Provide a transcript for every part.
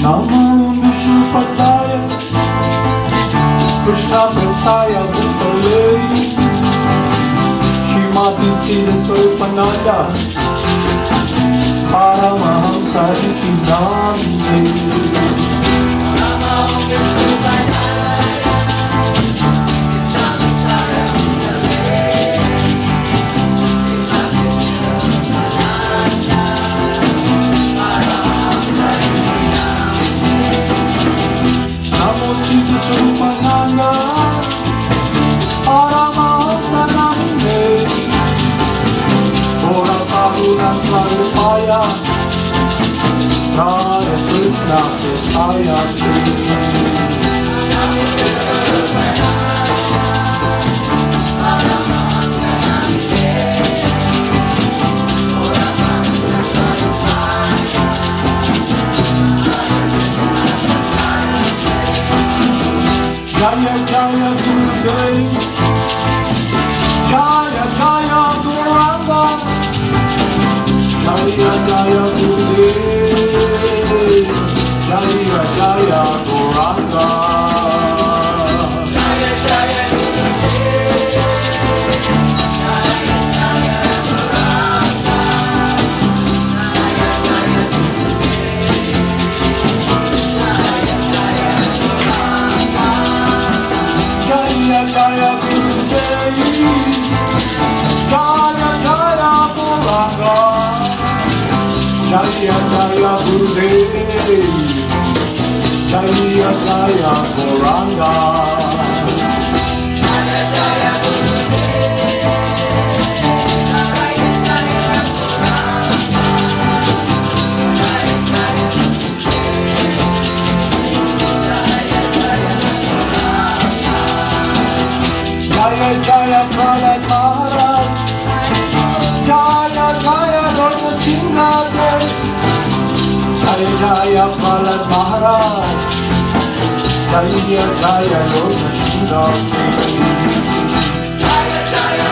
Namo Vishnupadaya Krishna Prastaya Bhutale Shrimati Siddhaswarupananda Paramahamsa Name Namo Vishnupadaya Krishna Prastaya Bhutale Shrimati Siddhaswarupananda Paramahamsa Namo Siddhaswarupananda Paramahamsa Name Ora Karunam Sarupaya Hare Krishna Prastaya Jaya Jaya Gurudev Jaya Jaya Guranga Jaya Jaya Gurudev Jaya Jaya Guranga Jaya Jaya Gurudev Jaya Jaya Guranga Jaya Jaya Jaya Jaya Gurudev Jaya Jaya Guranga Jaya Jaya Gurudev Jaya Jaya Guranga Jaya Jaya Jaya Jaya Prahlad Maharaj Jaya Jaya Lord Jagad Jaya Jaya Prahlad Maharaj Jaya Jaya Lord Jagad Jaya Jaya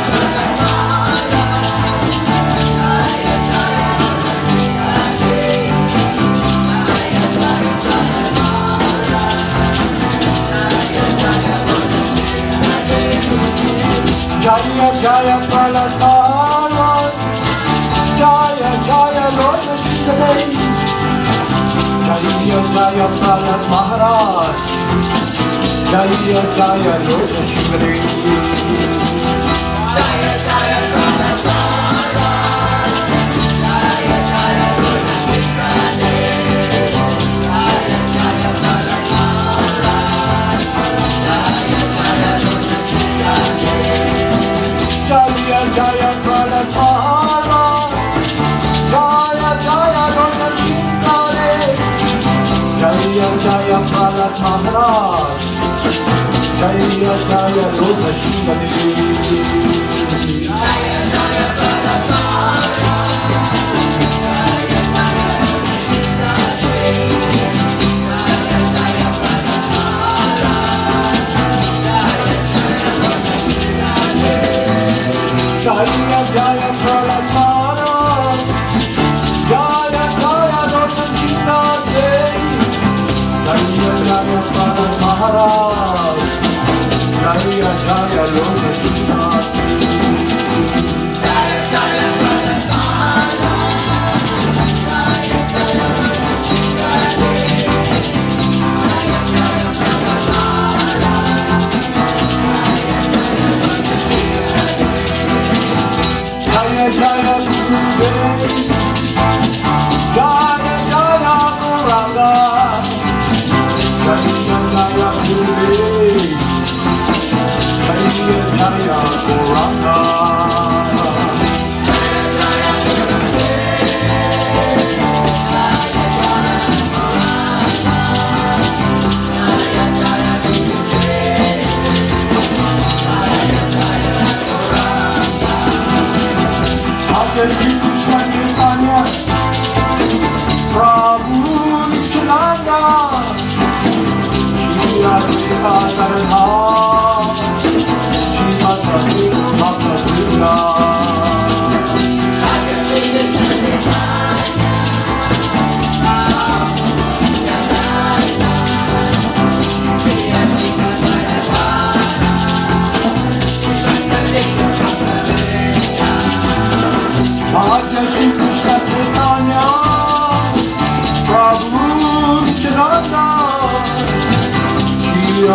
Jaya Jaya Prahlad Maharaj Jaya Jaya Lord Jagad Jaya Jaya Prahlad Maharaj Jaya Jaya Lord Jagad Jaya Jaya Jaya Jaya Prahlad Maharaj Jaya Jaya Lord Jagad Jaya Jaya Prahlad Maharaj Jaya Jaya Lord Jagad Jaya Jaya Prahlad Maharaj Jaya Jaya Lord Jagad Jaya Jaya Prahlad Maharaj Jaya Jaya Lord Jagad Jaya Jaya Gurudev Jaya Jaya Guranga Jaya Jaya Gurudev Jaya Jaya Guranga Krishna Chaitanya Prabhu Nityananda Shri Radha Radha Shri Madana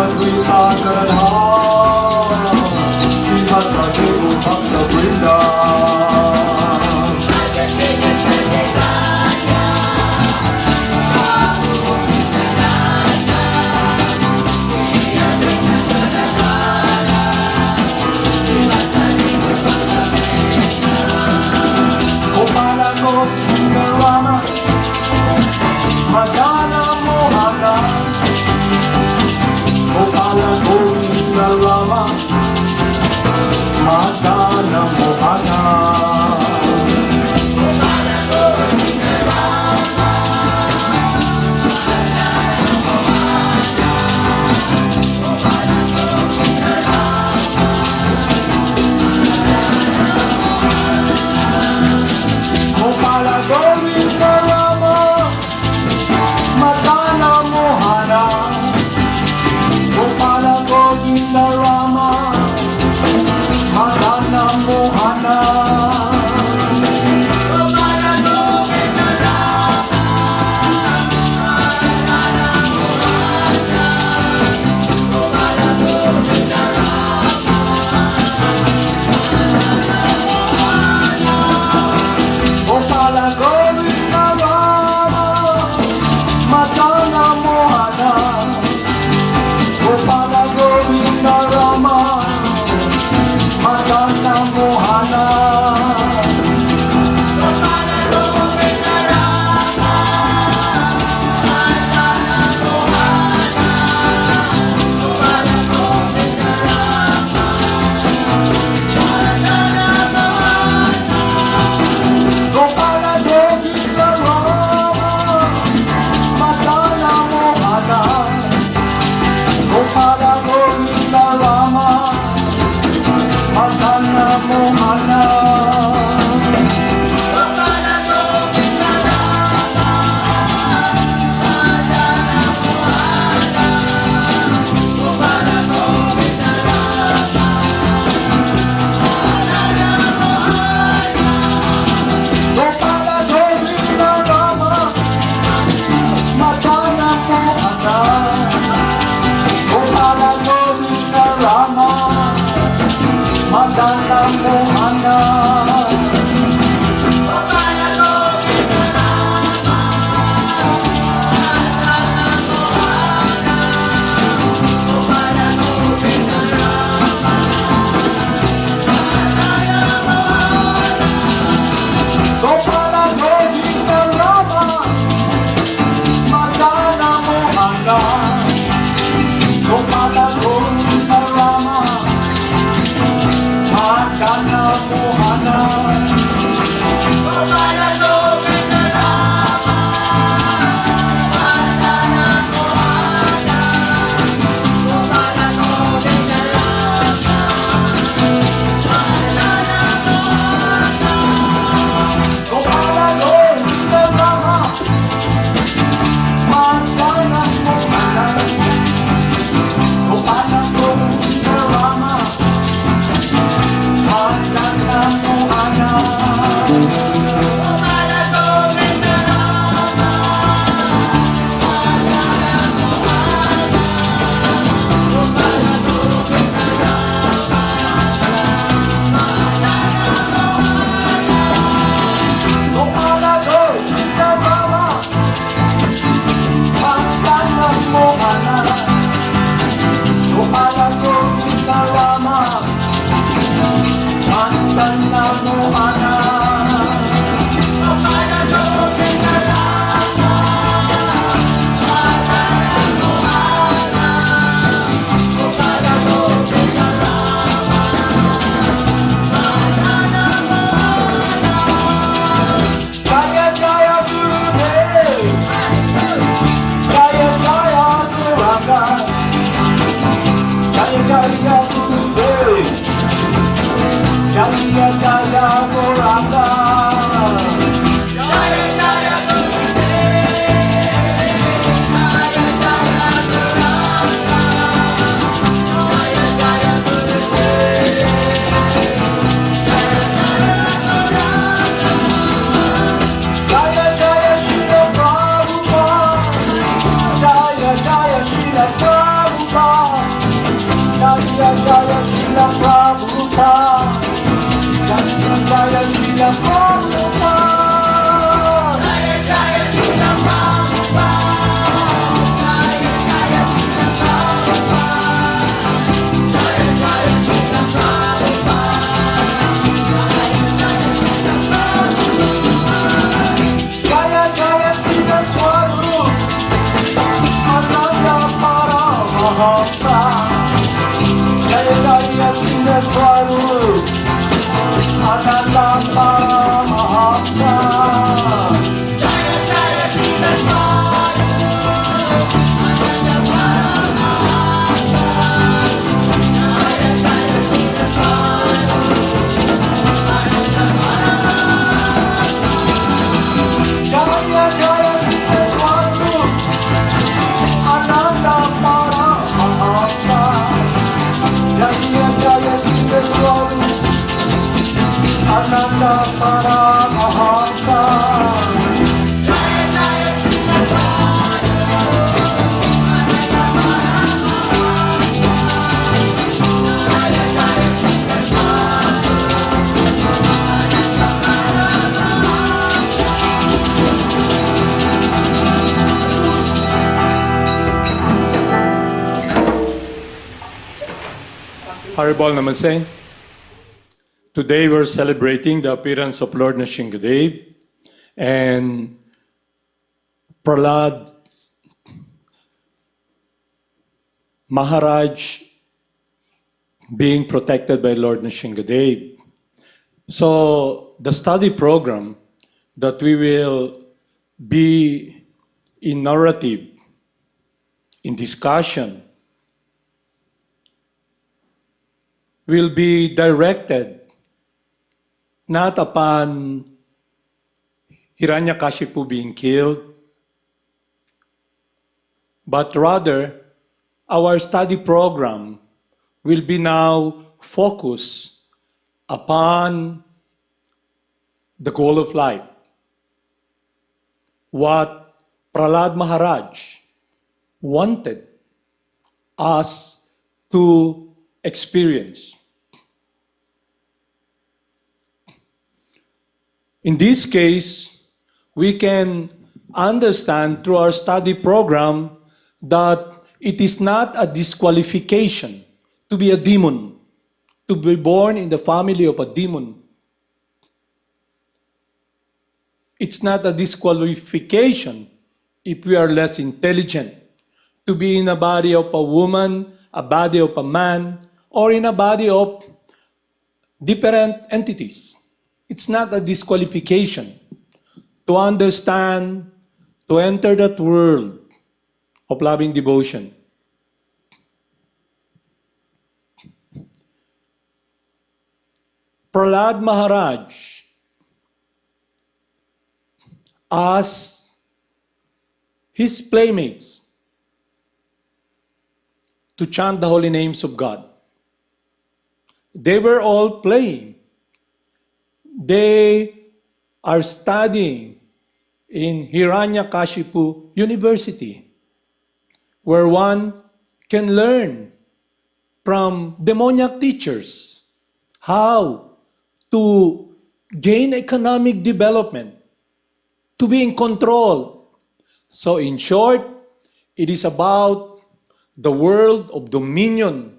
Advaita Garadha Srivasa Devu Bhakta Vrinda Gopala Govinda Rama Madana Mohana Gopala Govinda Haribol Namaste. Today we're celebrating the appearance of Lord Nrsimhadev and Prahlad Maharaj being protected by Lord Nrsimhadev. So the study program that we will be in narrative, in discussion, will be directed not upon Hiranyakashipu being killed, but rather our study program will be now focused upon the goal of life. What Prahlad Maharaj wanted us to experience. In this case, we can understand through our study program that it is not a disqualification to be a demon, to be born in the family of a demon. It's not a disqualification if we are less intelligent, to be in a body of a woman, a body of a man, or in a body of different entities. It's not a disqualification to understand, to enter that world of loving devotion. Prahlad Maharaj asked his playmates to chant the holy names of God. They were all playing. They are studying in Hiranyakashipu University, where one can learn from demoniac teachers how to gain economic development, to be in control. So in short, it is about the world of dominion,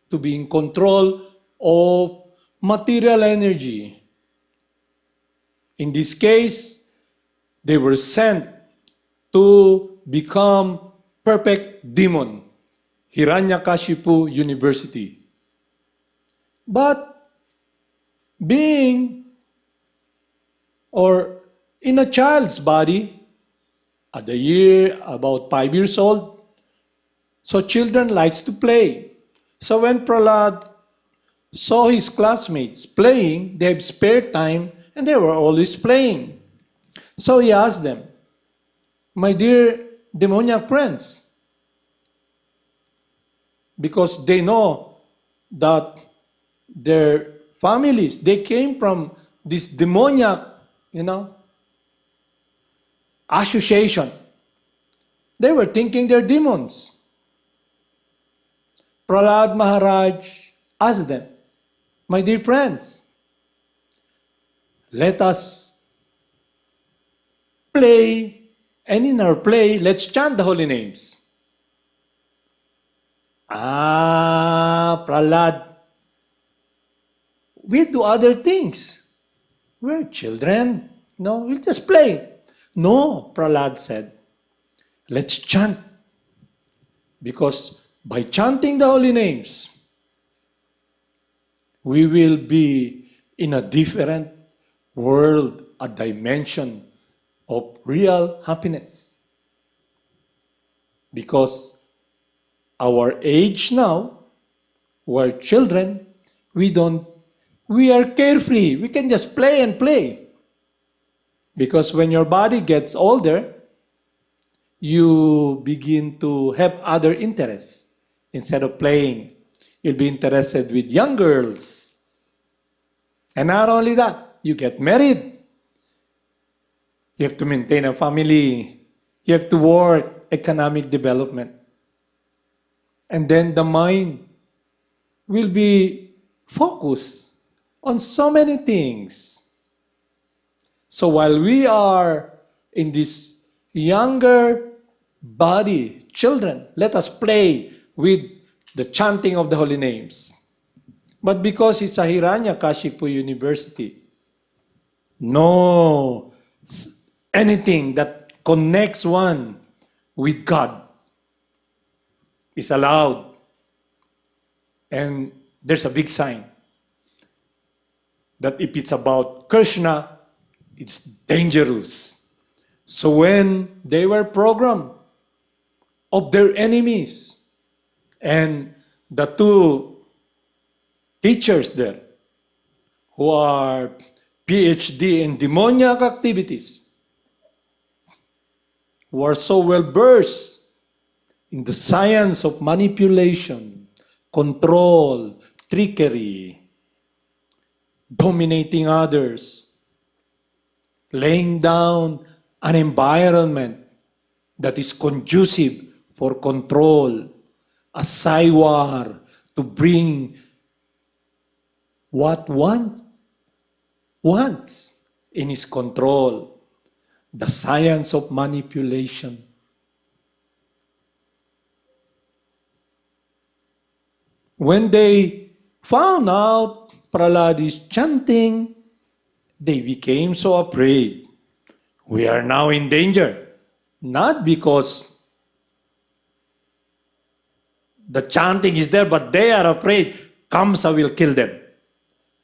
to be in control of material energy. In this case, they were sent to become perfect demon, Hiranyakashipu University. But being or in a child's body, at the year about 5 years old, so children likes to play. So when Prahlad saw his classmates playing, they have spare time and they were always playing. So he asked them, "My dear demoniac friends," because they know that their families, they came from this demoniac, association. They were thinking they're demons. Prahlad Maharaj asked them, "My dear friends, let us play, and in our play, let's chant the holy names." Prahlad, we do other things. We're children. No, we'll just play. No, Prahlad said, let's chant. Because by chanting the holy names, we will be in a different world, a dimension of real happiness. Because our age now, we're children, we are carefree. We can just play and play. Because when your body gets older, you begin to have other interests. Instead of playing, you'll be interested with young girls. And not only that, you get married. You have to maintain a family. You have to work, economic development. And then the mind will be focused on so many things. So while we are in this younger body, children, let us play with the chanting of the holy names. But because it's a Hiranyakashipu University, no anything that connects one with God is allowed. And there's a big sign that if it's about KRSNA, it's dangerous. So when they were programmed of their enemies, and the two teachers there who are PhD in demoniac activities, who are so well versed in the science of manipulation, control, trickery, dominating others, laying down an environment that is conducive for control, a saywar to bring what one wants in his control, the science of manipulation. When they found out Prahlad is chanting, they became so afraid. We are now in danger, not because the chanting is there, but they are afraid Kamsa will kill them.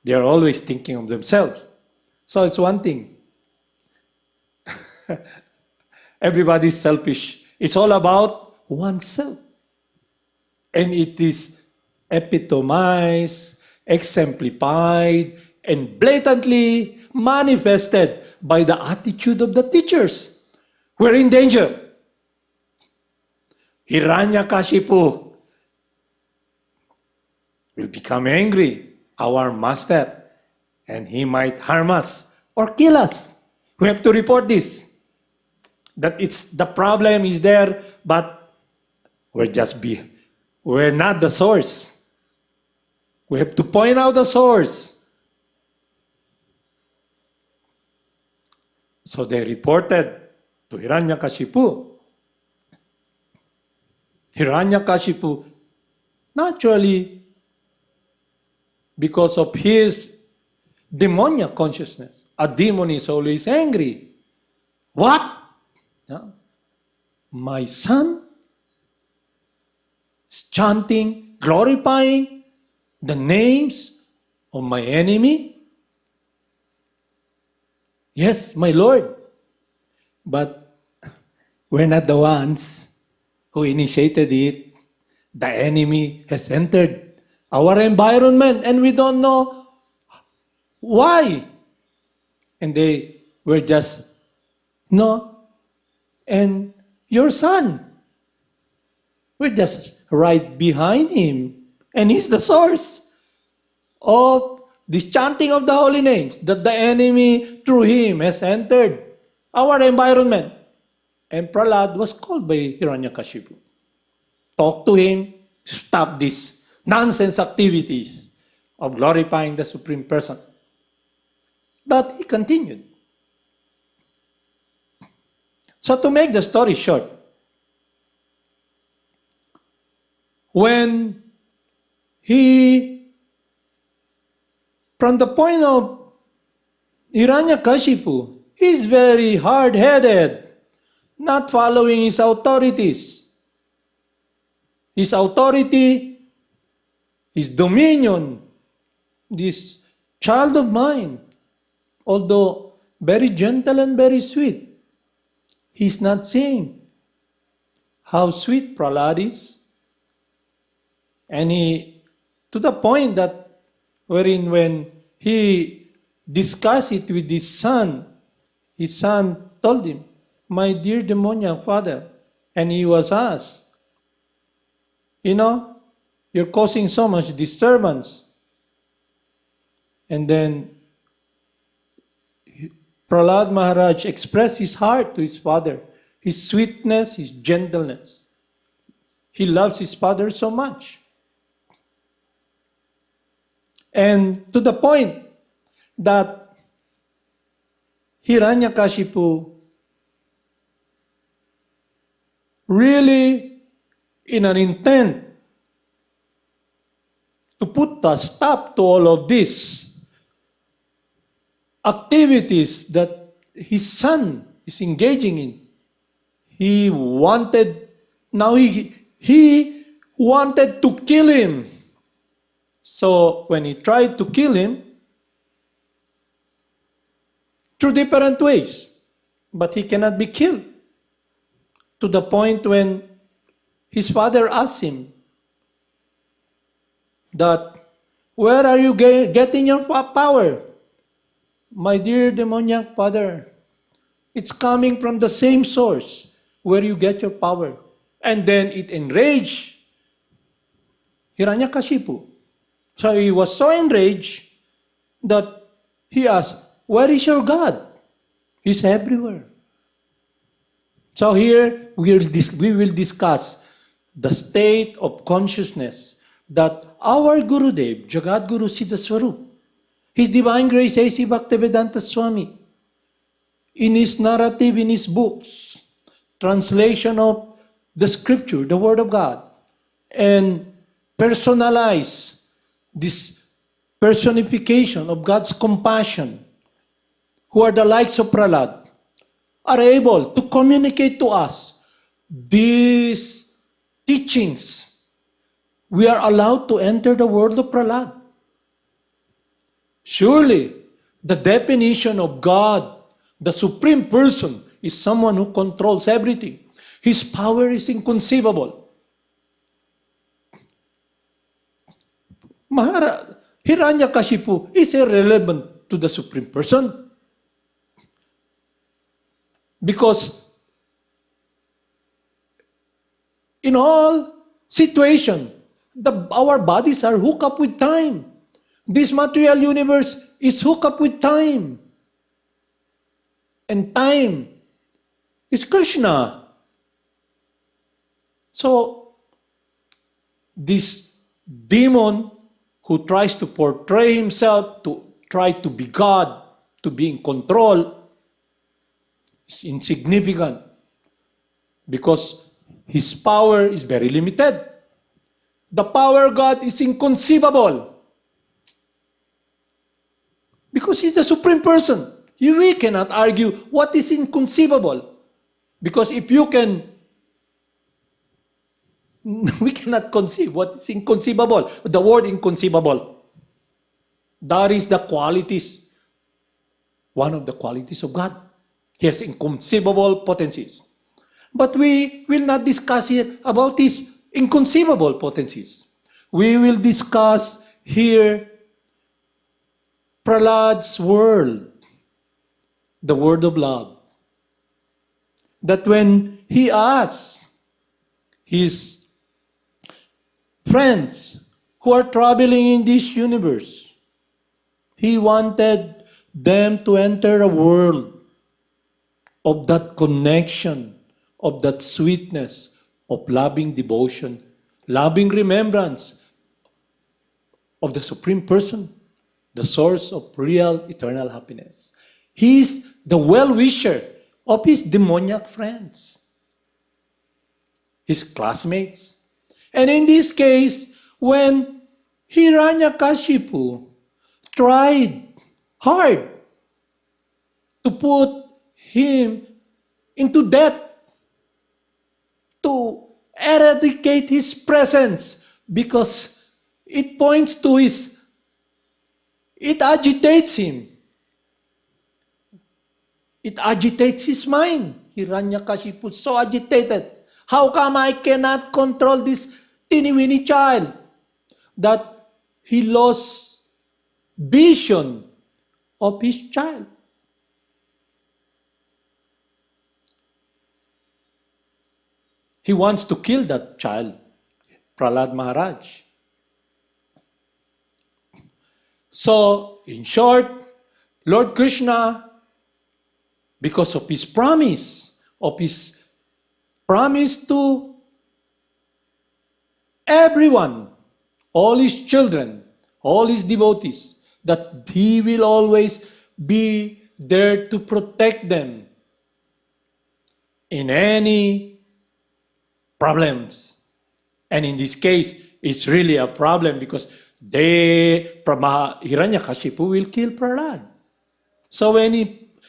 They are always thinking of themselves. So it's one thing. Everybody's selfish. It's all about oneself. And it is epitomized, exemplified, and blatantly manifested by the attitude of the teachers. We're in danger. Hiranyakashipu will become angry, our master, and he might harm us or kill us. We have to report this. That it's the problem is there, but we're not the source. We have to point out the source. So they reported to Hiranyakashipu. Hiranyakashipu, naturally, because of his demoniac consciousness, a demon is always angry. What? Yeah. My son is chanting, glorifying the names of my enemy? Yes, my Lord. But we're not the ones who initiated it. The enemy has entered our environment and we don't know why. And they were just, no. And your son, we're just right behind him. And he's the source of this chanting of the holy names that the enemy through him has entered our environment. And Prahlad was called by Hiranyakashipu. Talk to him, stop this nonsense activities of glorifying the Supreme Person. But he continued. So to make the story short, when from the point of Hiranyakashipu, he's very hard-headed, not following his authorities. His authority, his dominion, this child of mine, although very gentle and very sweet, he's not seeing how sweet Prahlad is. And to the point that when he discussed it with his son told him, my dear demoniac father, and he was asked, you're causing so much disturbance. And then Prahlad Maharaj expressed his heart to his father, his sweetness, his gentleness. He loves his father so much. And to the point that Hiranyakashipu really, in an intent to put a stop to all of these activities that his son is engaging in. He wanted to kill him. So when he tried to kill him, through different ways, but he cannot be killed. To the point when his father asked him that, where are you getting your power? My dear demoniac father, it's coming from the same source where you get your power. And then it enraged Hiranyakashipu. So he was so enraged that he asked, where is your God? He's everywhere. So here we will discuss the state of consciousness that our Gurudev, Jagad Guru Siddhaswarup, His Divine Grace A.C. Bhaktivedanta Swami, in his narrative, in his books, translation of the scripture, the Word of God, and personalize this personification of God's compassion, who are the likes of Prahlad, are able to communicate to us these teachings. We are allowed to enter the world of Prahlad. Surely, the definition of God, the Supreme Person, is someone who controls everything. His power is inconceivable. Hiranyakashipu is irrelevant to the Supreme Person. Because in all situations, our bodies are hooked up with time. This material universe is hooked up with time. And time is Krishna. So, this demon who tries to portray himself, to try to be God, to be in control, is insignificant because his power is very limited. The power of God is inconceivable because he's the Supreme Person. We cannot argue what is inconceivable, because if you can, we cannot conceive what is inconceivable. The word inconceivable, that is the qualities, one of the qualities of God. He has inconceivable potencies. But we will not discuss here about his inconceivable potencies. We will discuss here Prahlad's world, the word of love. That when he asks his friends who are traveling in this universe, he wanted them to enter a world of that connection, of that sweetness, of loving devotion, loving remembrance of the Supreme Person, the source of real eternal happiness. He is the well-wisher of his demoniac friends, his classmates. And in this case, when Hiranyakashipu tried hard to put him into death, to eradicate his presence, because it points to it agitates him. It agitates his mind. Hiranyakashipu is so agitated. How come I cannot control this teeny-weeny child? That he lost vision of his child. He wants to kill that child, Prahlad Maharaj. So, in short, Lord Krishna, because of his promise to everyone, all his children, all his devotees, that he will always be there to protect them in any problems. And in this case, it's really a problem because Hiranyakashipu will kill Prahlad. So when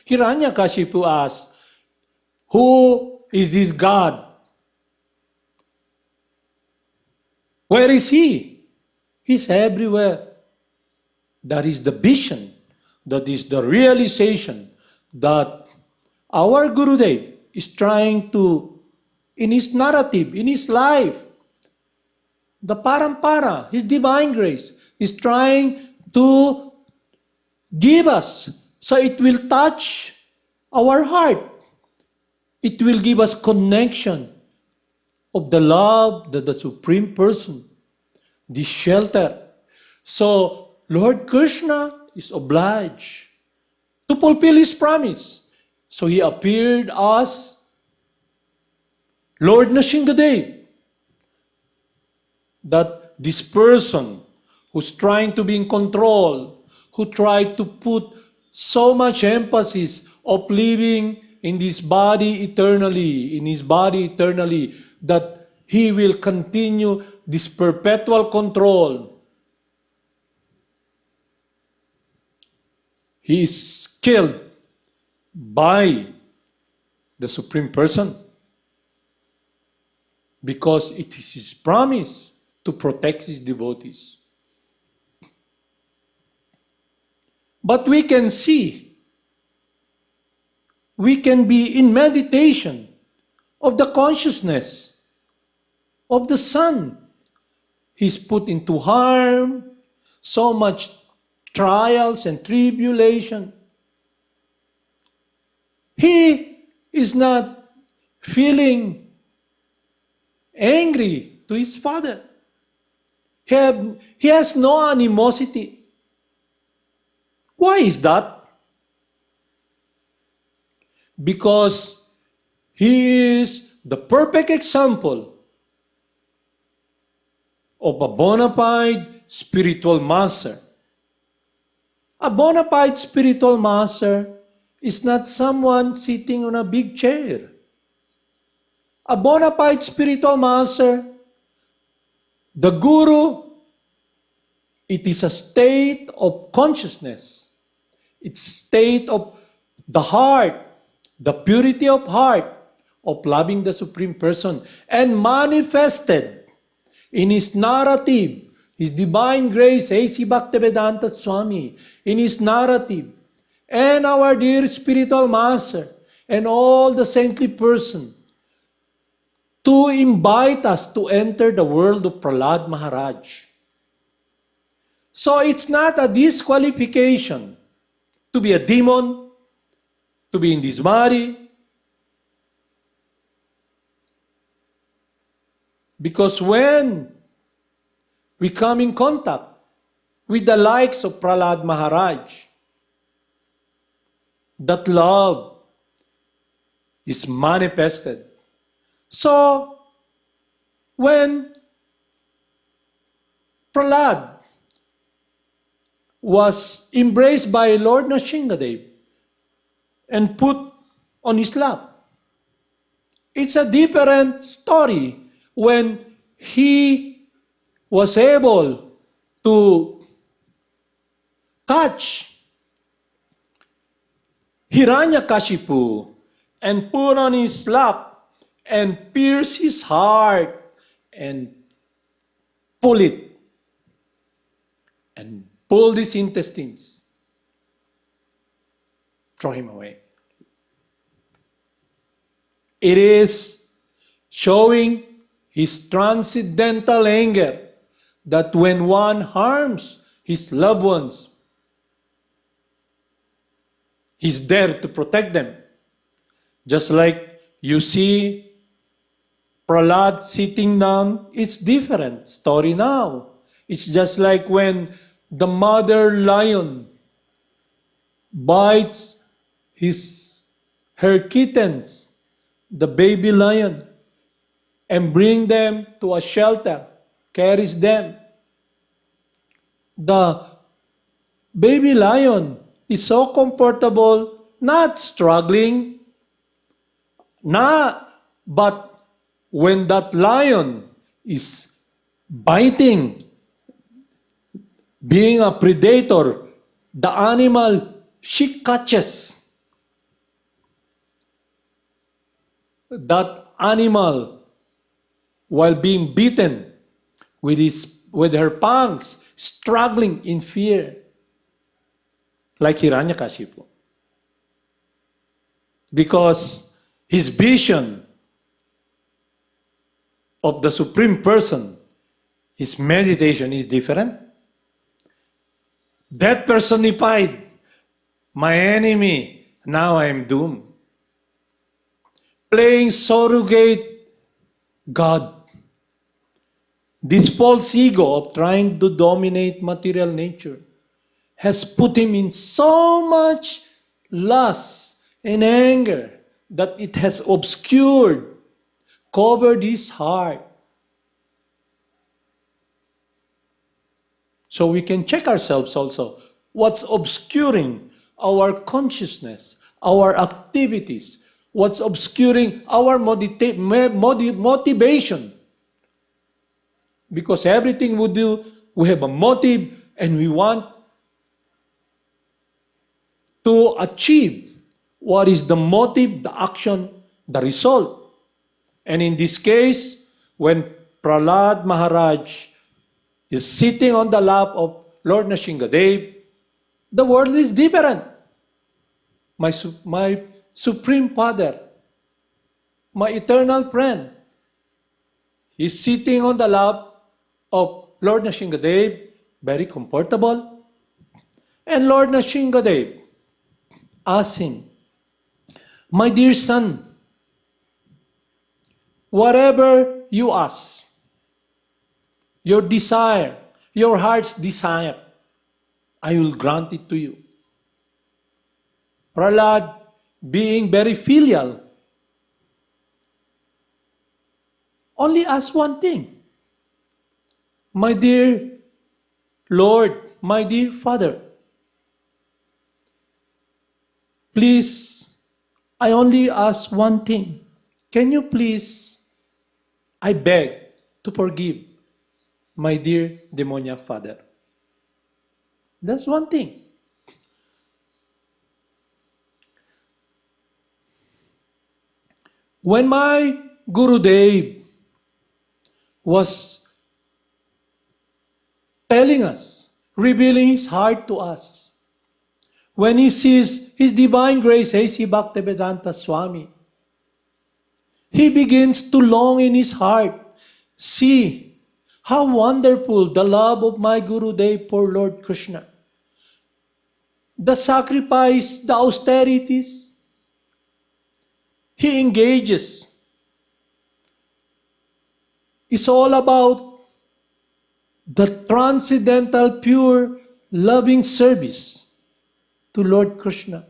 Hiranyakashipu asks, who is this God? Where is he? He's everywhere. That is the vision. That is the realization that our Gurudev is trying to, in his narrative, in his life, the parampara, his divine grace, is trying to give us so it will touch our heart. It will give us connection of the love that the Supreme Person, the shelter. So Lord Krishna is obliged to fulfill his promise. So he appeared as Lord Nrsimhadev, that this person who's trying to be in control, who tried to put so much emphasis of living in this body eternally, that he will continue this perpetual control. He is killed by the Supreme Person because it is his promise to protect his devotees. But we can see, we can be in meditation of the consciousness of the Son. He's put into harm, so much trials and tribulation. He is not feeling angry to his Father. He has no animosity. Why is that? Because he is the perfect example of a bona fide spiritual master. A bona fide spiritual master is not someone sitting on a big chair. A bona fide spiritual master, the Guru, it is a state of consciousness. It's state of the heart, the purity of heart, of loving the Supreme Person, and manifested in his narrative, his divine grace, A.C. Bhaktivedanta Swami, in his narrative, and our dear spiritual master, and all the saintly person, to invite us to enter the world of Prahlad Maharaj. So it's not a disqualification to be a demon, to be in this body, because when we come in contact with the likes of Prahlad Maharaj, that love is manifested. So, when Prahlad was embraced by Lord Nrsimhadev and put on his lap, it's a different story when he was able to catch Hiranyakashipu and put on his lap and pierce his heart and pull it and pull his intestines, throw him away. It is showing his transcendental anger that when one harms his loved ones, he's there to protect them. Just like you see Prahlad sitting down, it's different story now. It's just like when the mother lion bites her kittens, the baby lion, and bring them to a shelter, carries them. The baby lion is so comfortable, not struggling, but when that lion is biting being a predator, the animal she catches, that animal while being beaten with her pangs, struggling in fear, like Hiranyakashipu. Because his vision of the Supreme Person, his meditation is different. That personified my enemy, now I am doomed. Playing surrogate God. This false ego of trying to dominate material nature has put him in so much lust and anger that it has obscured, covered his heart. So we can check ourselves also. What's obscuring our consciousness, our activities? What's obscuring our motivation? Because everything we do, we have a motive and we want to achieve what is the motive, the action, the result. And in this case, when Prahlad Maharaj is sitting on the lap of Lord Nrsimhadev, the world is different. My Supreme Father, my eternal friend, is sitting on the lap of Lord Nrsimhadev, very comfortable. And Lord Nrsimhadev asked him, my dear son, whatever you ask, your desire, your heart's desire, I will grant it to you. Prahlad, being very filial, only asked one thing. My dear Lord, my dear Father, please, I only ask one thing. Can you please, I beg to forgive my dear demoniac father? That's one thing. When my Gurudev was telling us, revealing his heart to us, when he sees his divine grace, A.C. Bhaktivedanta Swami, he begins to long in his heart. See how wonderful the love of my Gurudev for Lord Krishna. The sacrifice, the austerities he engages is all about the transcendental, pure, loving service to Lord Krishna.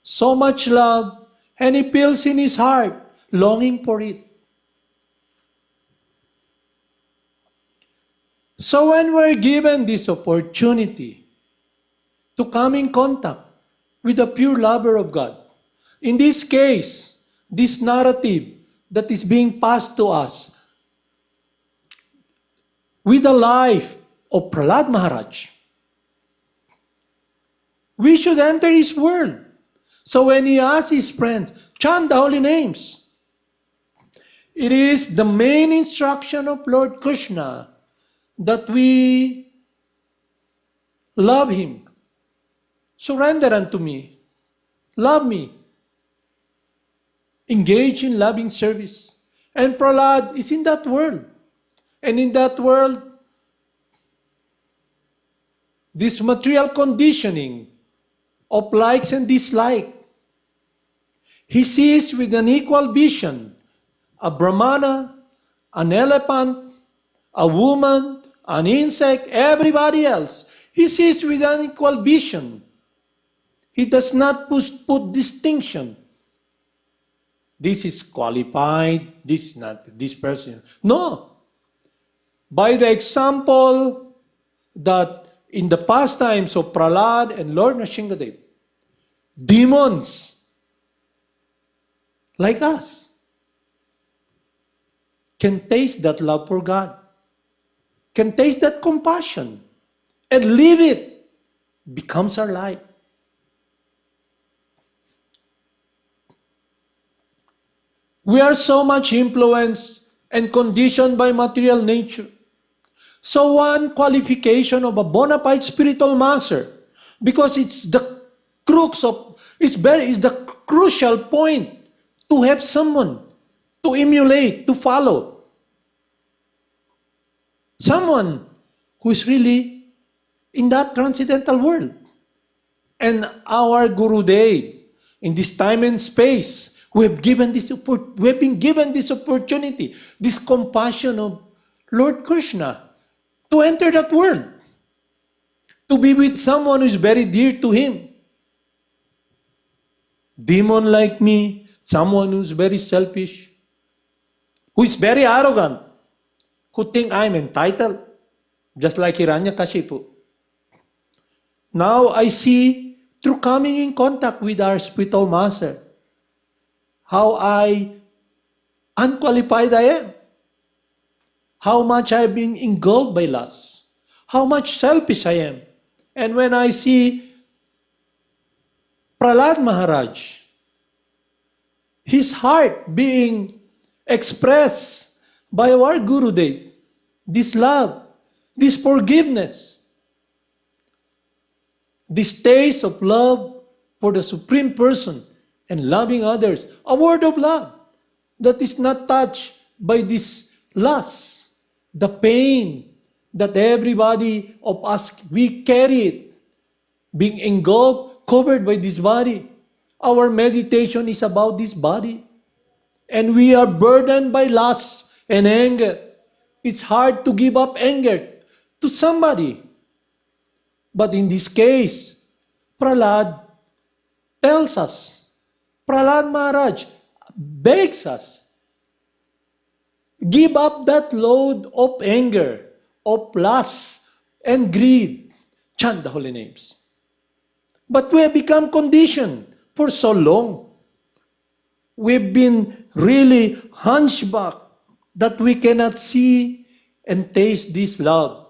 So much love, and he feels in his heart longing for it. So when we're given this opportunity to come in contact with the pure lover of God, in this case, this narrative that is being passed to us with the life of Prahlad Maharaj, we should enter his world. So when he asks his friends, chant the holy names, it is the main instruction of Lord Krishna that we love him. Surrender unto me. Love me. Engage in loving service. And Prahlad is in that world. And in that world, this material conditioning of likes and dislikes, he sees with an equal vision a Brahmana, an elephant, a woman, an insect, everybody else. He sees with an equal vision. He does not put distinction. This is qualified, this is not, this person. No. By the example that in the pastimes of Prahlad and Lord Nrsimhadev, demons like us can taste that love for God, can taste that compassion, and live it becomes our life. We are so much influenced and conditioned by material nature. So one qualification of a bona fide spiritual master, because it's the crux of, it's the crucial point to have someone to emulate, to follow. Someone who is really in that transcendental world. And our Guru Dev, in this time and space, we have been given this opportunity, this compassion of Lord Krishna to enter that world, to be with someone who is very dear to him. Demon like me, someone who is very selfish, who is very arrogant, who think I'm entitled, just like Hiranyakashipu. Now I see, through coming in contact with our spiritual master, how unqualified I am, how much I've been engulfed by lust, how much selfish I am. And when I see Prahlad Maharaj, his heart being expressed by our Guru Dev, this love, this forgiveness, this taste of love for the Supreme Person and loving others, a word of love that is not touched by this lust, the pain that everybody of us, we carry it, being engulfed, covered by this body. Our meditation is about this body. And we are burdened by lust and anger. It's hard to give up anger to somebody. But in this case, Prahlad tells us, Prahlad Maharaj begs us, give up that load of anger, of lust and greed. Chant the holy names. But we have become conditioned for so long. We've been really hunchback that we cannot see and taste this love.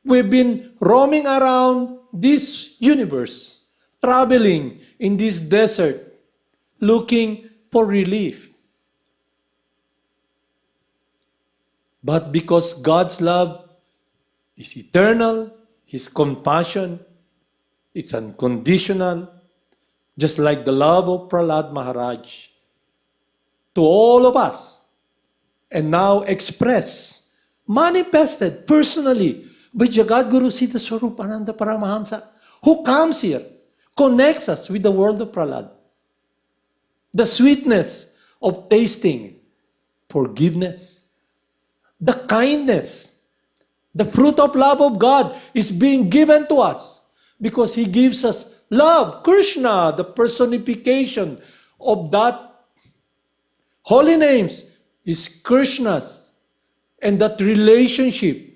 We've been roaming around this universe, traveling in this desert, looking for relief. But because God's love is eternal, His compassion, it's unconditional, just like the love of Prahlad Maharaj to all of us, and now expressed, manifested personally by Jagad Guru Siddhaswarupananda Paramahamsa, who comes here, connects us with the world of Prahlad. The sweetness of tasting forgiveness, the kindness, the fruit of love of God is being given to us because He gives us love. Krishna, the personification of that holy names, is Krishna's. And that relationship,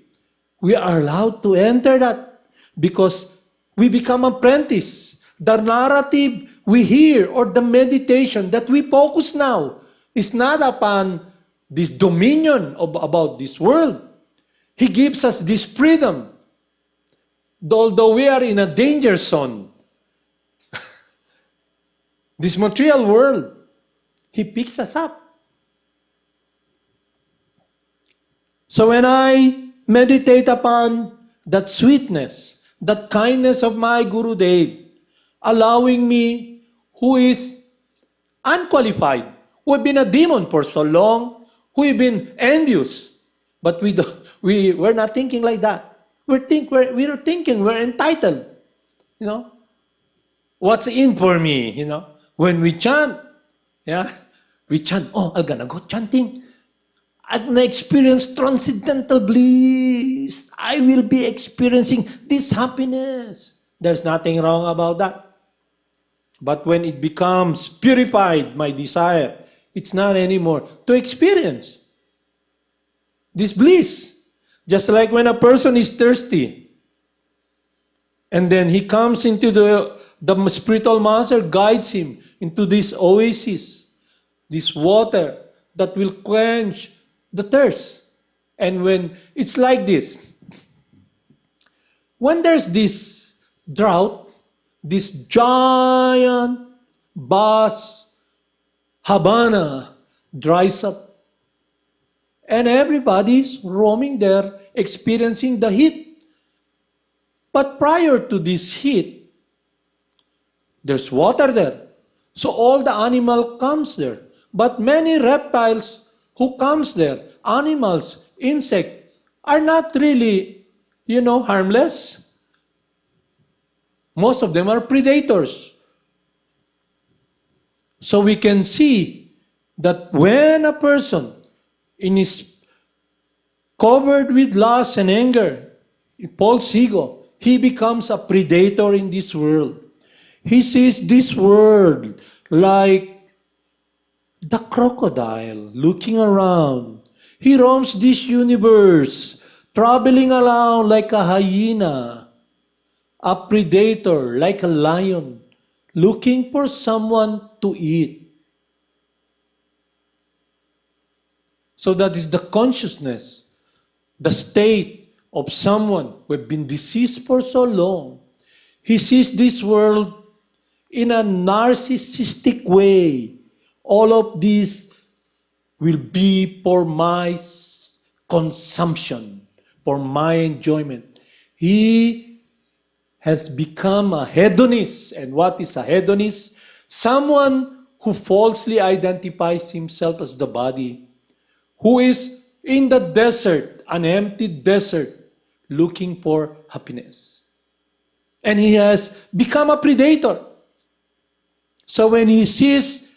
we are allowed to enter that because we become apprentice. The narrative we hear or the meditation that we focus now is not upon this dominion about this world. He gives us this freedom. Although we are in a danger zone, this material world, He picks us up. So when I meditate upon that sweetness, that kindness of my Guru Dev, allowing me, who is unqualified, who have been a demon for so long, who have been envious, but we're not thinking like that. We're thinking we're entitled. You know, what's in for me? You know, when we chant, we chant. Oh, I'm gonna go chanting. I'm gonna experience transcendental bliss. I will be experiencing this happiness. There's nothing wrong about that. But when it becomes purified, my desire, it's not anymore to experience this bliss. Just like when a person is thirsty, and then he comes into the spiritual master guides him into this oasis, this water that will quench the thirst. And when it's like this, When there's this drought, this giant vast Havana dries up, and everybody's roaming there, experiencing the heat. But prior to this heat, there's water there. So all the animal comes there. But many reptiles who comes there, animals, insect, are not really, harmless. Most of them are predators. So we can see that when a person is covered with lust and anger, false ego, he becomes a predator in this world. He sees this world like the crocodile looking around. He roams this universe, traveling around like a hyena, a predator like a lion, looking for someone to eat. So that is the consciousness, the state of someone who has been deceased for so long. He sees this world in a narcissistic way. All of this will be for my consumption, for my enjoyment. He has become a hedonist. And what is a hedonist? Someone who falsely identifies himself as the body, who is in the desert, an empty desert, looking for happiness. And he has become a predator. So when he sees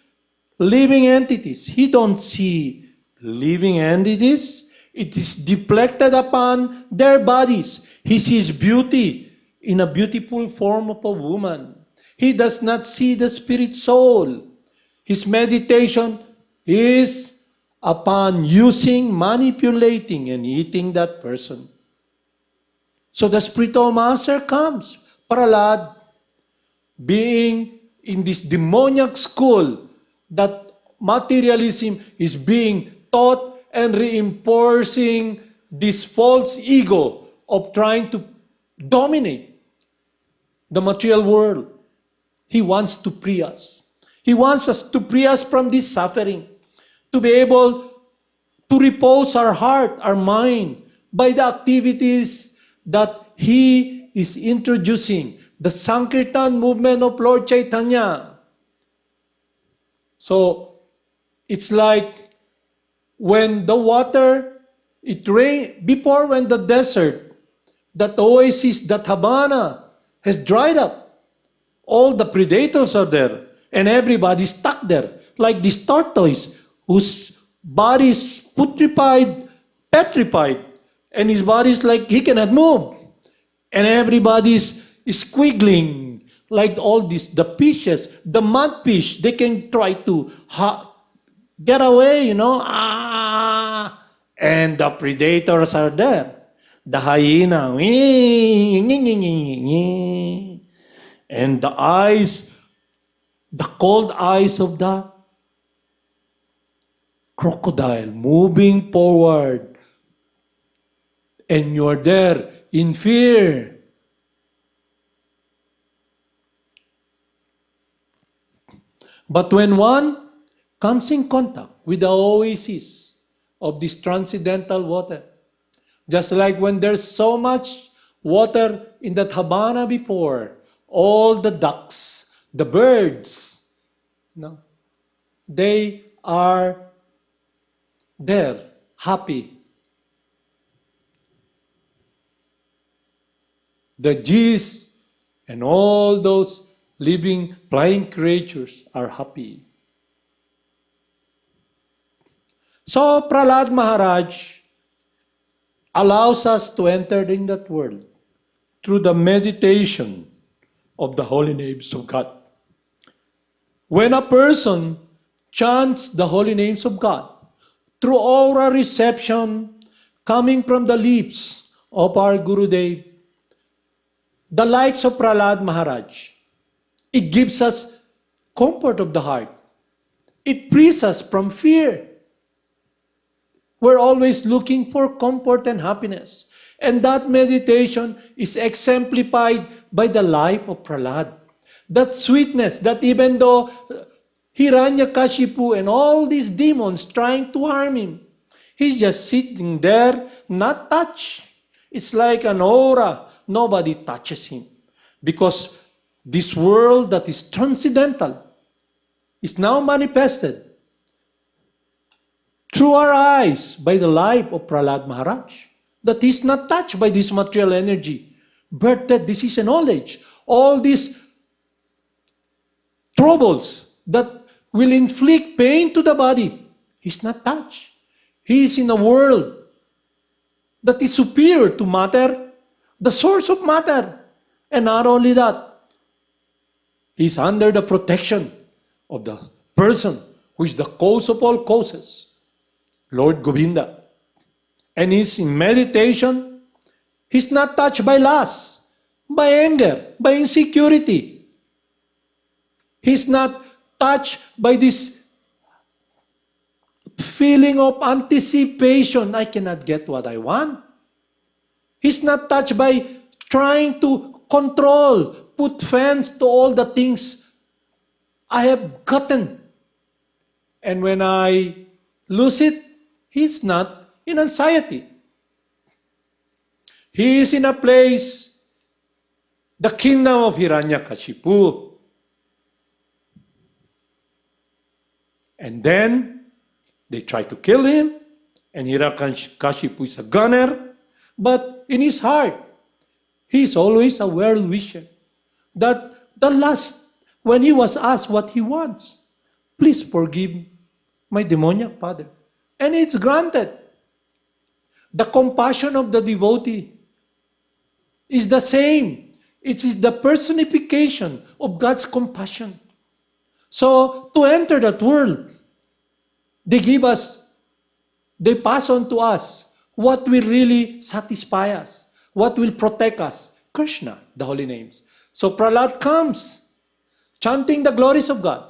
living entities, he don't see living entities. It is deflected upon their bodies. He sees beauty in a beautiful form of a woman. He does not see the spirit soul. His meditation is upon using, manipulating, and eating that person. So the spiritual master comes, Prahlad, being in this demoniac school that materialism is being taught and reinforcing this false ego of trying to dominate the material world. He wants to free us. He wants us to free us from this suffering, to be able to repose our heart, our mind, by the activities that he is introducing, the Sankirtan movement of Lord Chaitanya. So, it's like when the water, it rained, before when the desert, that oasis, that Havana, has dried up. All the predators are there, and everybody's stuck there, like this tortoise, whose body is putrefied, petrified, and his body is like he cannot move. And everybody's squiggling, like all this, the fishes, the mudfish, they can try to get away, and the predators are there. The hyena, and the eyes, the cold eyes of the crocodile moving forward, and you're there in fear. But when one comes in contact with the oasis of this transcendental water, just like when there's so much water in that Havana before, all the ducks, the birds, they are there, happy. The geese and all those living, flying creatures are happy. So Prahlad Maharaj allows us to enter in that world through the meditation of the holy names of God. When a person chants the holy names of God through aura reception coming from the lips of our Gurudev, the likes of Prahlad Maharaj, it gives us comfort of the heart. It frees us from fear. We're always looking for comfort and happiness. And that meditation is exemplified by the life of Prahlad. That sweetness, that even though Hiranyakashipu and all these demons trying to harm him, he's just sitting there, not touched. It's like an aura. Nobody touches him. Because this world that is transcendental is now manifested through our eyes by the life of Prahlad Maharaj. That is not touched by this material energy. Birth, death, disease, and knowledge. All these troubles that will inflict pain to the body, he's not touched. He is in a world that is superior to matter, the source of matter. And not only that, he's under the protection of the person who is the cause of all causes, Lord Govinda. And he's in meditation. He's not touched by lust, by anger, by insecurity. He's not touched by this feeling of anticipation. I cannot get what I want. He's not touched by trying to control, put fence to all the things I have gotten. And when I lose it, he's not in anxiety. He is in a place, the kingdom of Hiranyakashipu. And then they try to kill him, and Hiranyakashipu is a gunner, but in his heart, he is always a well-wisher. That the last, when he was asked what he wants, please forgive my demoniac father. And it's granted. The compassion of the devotee is the same. It is the personification of God's compassion. So, to enter that world, they pass on to us what will really satisfy us, what will protect us. Krishna, the holy names. So, Prahlad comes, chanting the glories of God.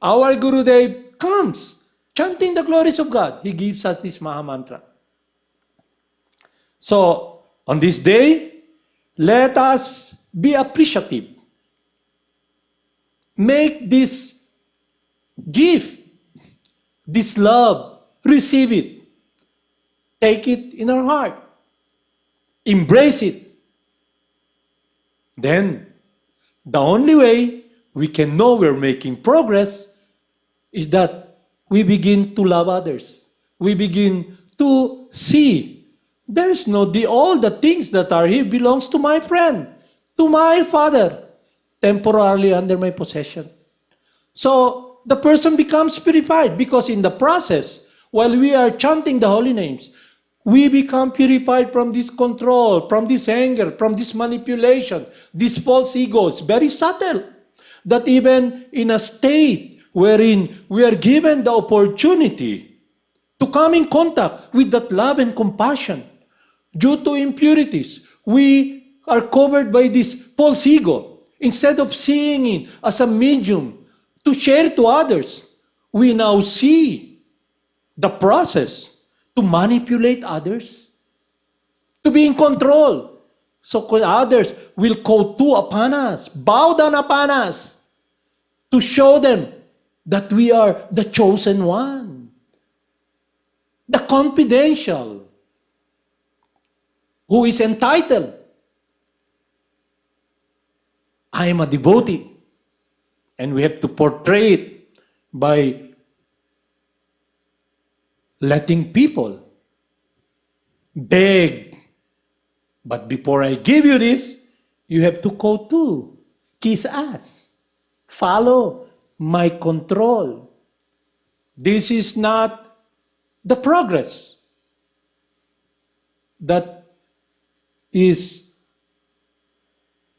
Our Gurudev comes, chanting the glories of God. He gives us this Maha Mantra. So, on this day, let us be appreciative. Make this gift, this love, receive it. Take it in our heart. Embrace it. Then, the only way we can know we're making progress is that we begin to love others. We begin to see there's all the things that are here belongs to my friend, to my father, temporarily under my possession. So the person becomes purified because in the process, while we are chanting the holy names, we become purified from this control, from this anger, from this manipulation, this false ego. It's very subtle. That even in a state wherein we are given the opportunity to come in contact with that love and compassion, due to impurities, we are covered by this false ego. Instead of seeing it as a medium to share to others, we now see the process to manipulate others, to be in control. So others will kowtow upon us, bow down upon us, to show them that we are the chosen one, the confidential, who is entitled. I am a devotee. And we have to portray it by letting people beg. But before I give you this, you have to kowtow, kiss ass, follow my control. This is not the progress that is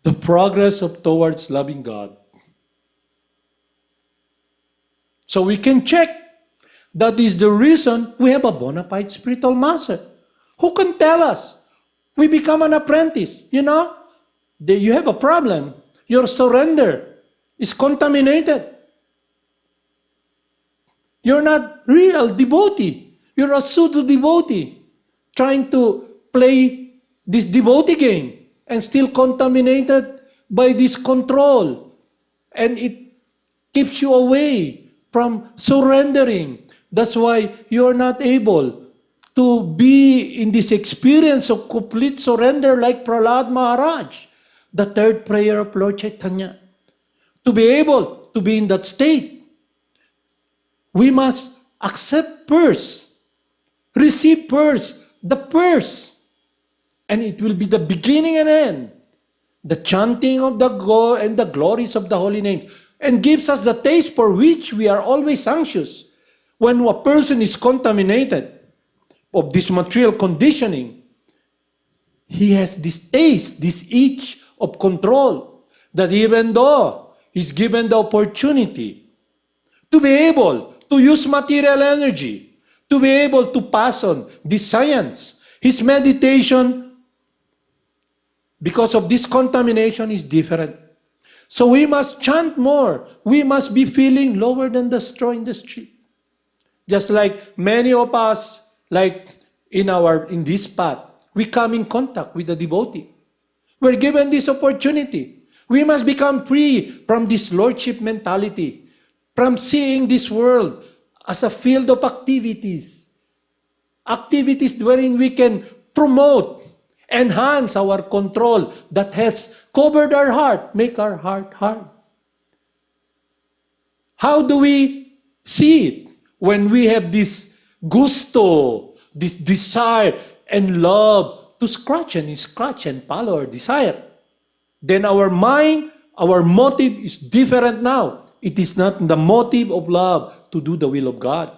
the progress of towards loving God. So we can check. That is the reason we have a bona fide spiritual master. Who can tell us? We become an apprentice. You know, you have a problem. Your surrender is contaminated. You're not real devotee. You're a pseudo devotee trying to play this devotee game and still contaminated by this control. And it keeps you away from surrendering. That's why you're not able to be in this experience of complete surrender like Prahlad Maharaj, the third prayer of Lord Chaitanya. To be able to be in that state, we must accept first, receive first the first, and it will be the beginning and end, the chanting of the God and the glories of the holy names, and gives us the taste for which we are always anxious. When a person is contaminated of this material conditioning, he has this taste, this itch of control, that even though he's given the opportunity to be able to use material energy, to be able to pass on this science, his meditation, because of this contamination, is different. So we must chant more. We must be feeling lower than the straw in the street. Just like many of us, like in this path, we come in contact with the devotee. We're given this opportunity. We must become free from this lordship mentality, from seeing this world as a field of activities. Activities wherein we can promote, enhance our control that has covered our heart, make our heart hard. How do we see it? When we have this gusto, this desire and love to scratch and follow our desire, then our mind, our motive is different now. It is not the motive of love to do the will of God.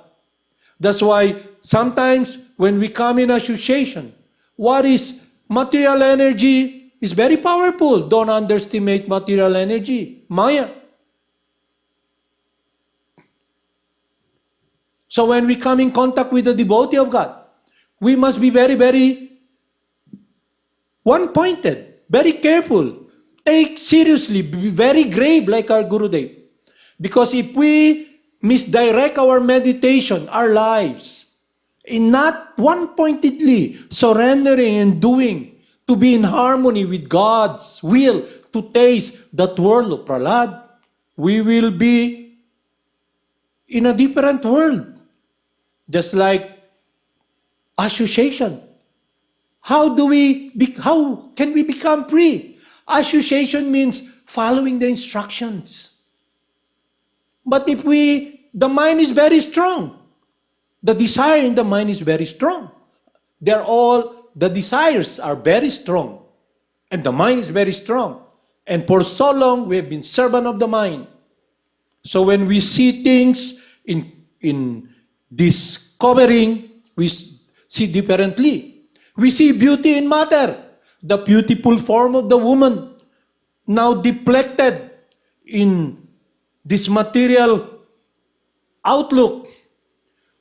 That's why sometimes when we come in association, what is material energy is very powerful. Don't underestimate material energy, Maya. So when we come in contact with the devotee of God, we must be very, very one-pointed, very careful, take seriously, be very grave like our Gurudev. Because if we misdirect our meditation, our lives, in not one-pointedly surrendering and doing, to be in harmony with God's will, to taste that world of Prahlad, we will be in a different world. Just like association. How can we become free? Association means following the instructions. But if the mind is very strong, the desire in the mind is very strong. The desires are very strong, and the mind is very strong. And for so long, we have been servant of the mind. So when we see things in this covering, we see differently. We see beauty in matter, the beautiful form of the woman, now deflected in this material outlook.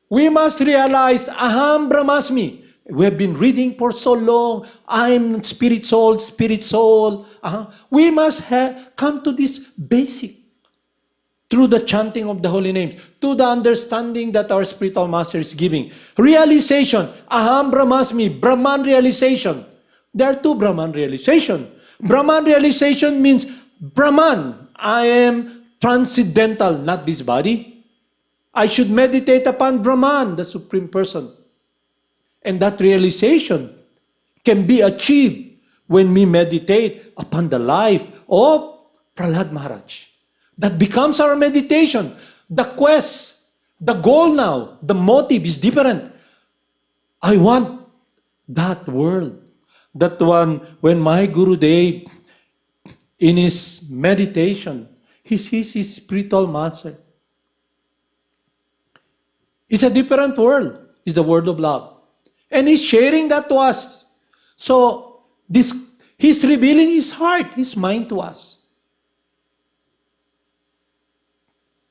We must realize, aham brahmasmi. We have been reading for so long, I'm spirit soul, spirit soul. We must come to this basic through the chanting of the holy names, to the understanding that our spiritual master is giving. Realization, aham brahmasmi, Brahman realization. There are two Brahman realization. Brahman realization means Brahman, I am transcendental, not this body. I should meditate upon Brahman, the Supreme Person. And that realization can be achieved when we meditate upon the life of Prahlad Maharaj. That becomes our meditation. The quest, the goal now, the motive is different. I want that world. That one, when my Gurudev, in his meditation, he sees his spiritual master. It's a different world. It's the world of love. And he's sharing that to us. So, he's revealing his heart, his mind to us.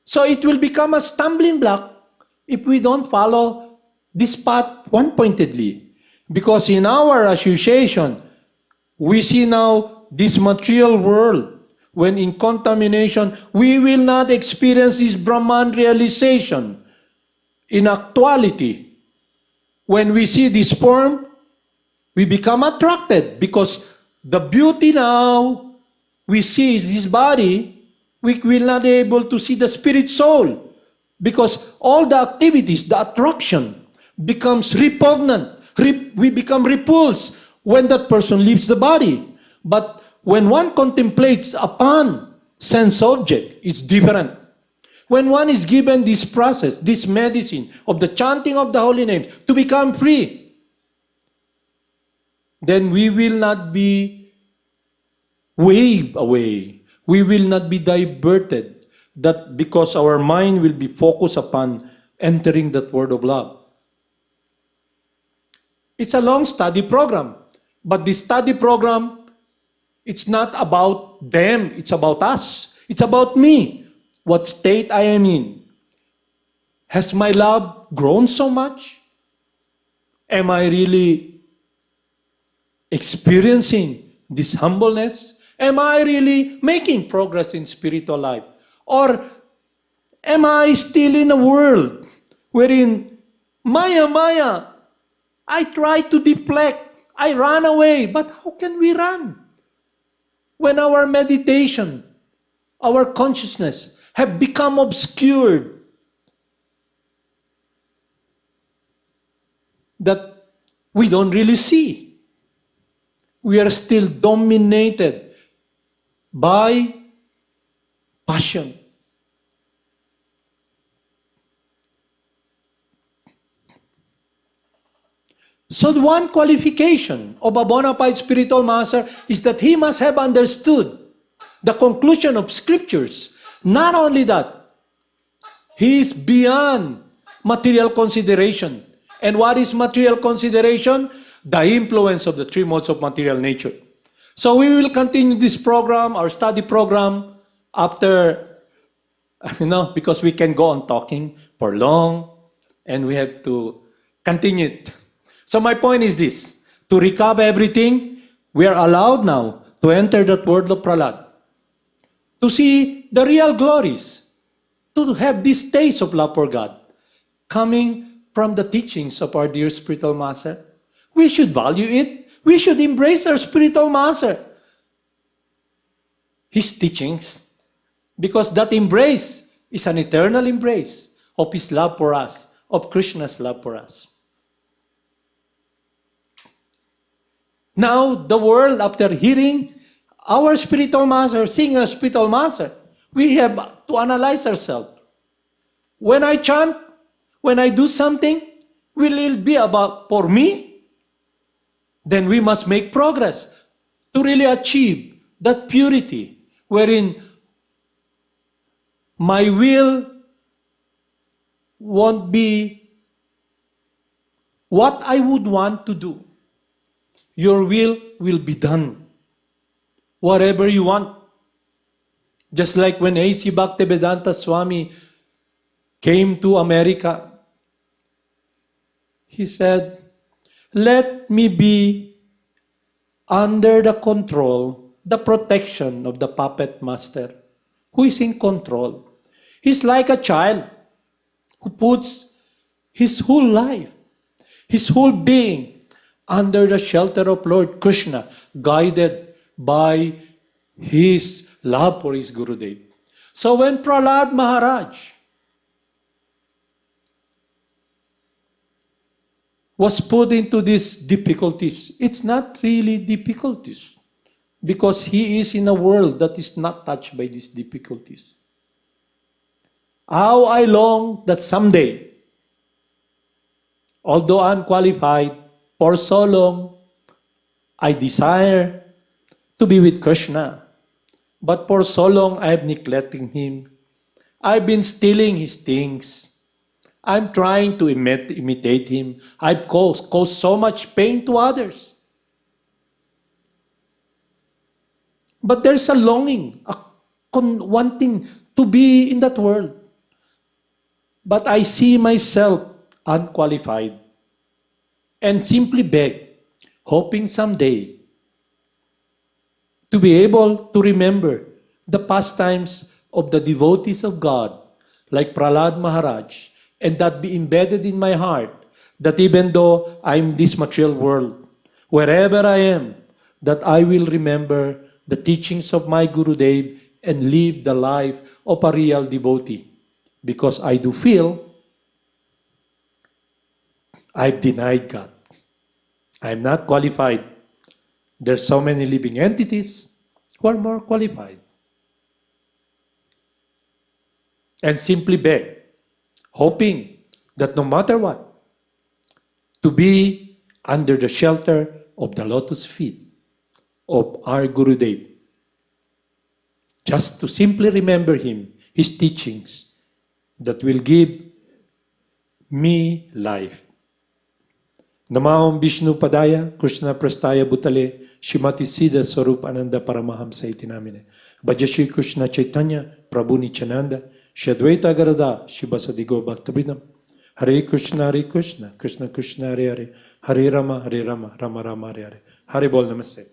So it will become a stumbling block if we don't follow this path one-pointedly. Because in our association, we see now this material world. When in contamination, we will not experience this Brahman realization. In actuality, when we see this form, We become attracted because the beauty now we see is this body, we will not be able to see the spirit soul because all the activities, the attraction becomes repugnant. We become repulsed when that person leaves the body. But when one contemplates upon sense object, it's different. When one is given this process, this medicine of the chanting of the holy names to become free, then we will not be waved away. We will not be diverted. That because our mind will be focused upon entering that word of love. It's a long study program. But this study program, it's not about them. It's about us. It's about me. What state I am in. Has my love grown so much? Am I really experiencing this humbleness? Am I really making progress in spiritual life? Or am I still in a world wherein Maya, I try to deflect, I run away, but how can we run? When our meditation, our consciousness have become obscured, that we don't really see. We are still dominated by passion. So the one qualification of a bona fide spiritual master is that he must have understood the conclusion of scriptures. Not only that, he is beyond material consideration. And what is material consideration? The influence of the three modes of material nature. So we will continue this program, our study program, after, because we can go on talking for long, and we have to continue it. So my point is this: to recap everything, we are allowed now to enter that world of Prahlad, to see the real glories, to have this taste of love for God, coming from the teachings of our dear spiritual master. We should value it. We should embrace our spiritual master, his teachings, because that embrace is an eternal embrace of his love for us, of Krishna's love for us. Now, the world, after hearing our spiritual master, seeing our spiritual master, we have to analyze ourselves. When I chant, when I do something, will it be about for me? Then we must make progress to really achieve that purity wherein my will won't be what I would want to do. Your will be done. Whatever you want. Just like when A.C. Bhaktivedanta Swami came to America, he said, "Let me be under the control, the protection of the puppet master who is in control." He's like a child who puts his whole life, his whole being under the shelter of Lord Krishna, guided by his love for his Gurudev. So when Prahlad Maharaj was put into these difficulties, it's not really difficulties, because he is in a world that is not touched by these difficulties. How I long that someday, although unqualified, for so long, I desire to be with Krishna. But for so long, I have neglected him. I've been stealing his things. I'm trying to imitate him. I've caused so much pain to others. But there's a longing, wanting to be in that world. But I see myself unqualified and simply beg, hoping someday to be able to remember the pastimes of the devotees of God, like Prahlad Maharaj, and that be embedded in my heart, that even though I'm in this material world, wherever I am, that I will remember the teachings of my Gurudev and live the life of a real devotee. Because I do feel I've denied God. I'm not qualified. There's so many living entities who are more qualified. And simply beg, hoping that no matter what, to be under the shelter of the lotus feet of our Gurudev, just to simply remember him, his teachings that will give me life. Namaham Vishnu Padaya, Krishna Prastaya Bhutale, Shrimati Siddhaswarupananda Paramahamsa iti namine. Bhaja Shri Krishna Chaitanya, Prabhu Nityananda, Shri Advaita Gadadhara, Shri Vasadigo Bhaktabhidam. Hare Krishna, Krishna Krishna, Hare Hare, Hare Rama, Rama Rama, Hare Hare. Hare Bol, Namaste.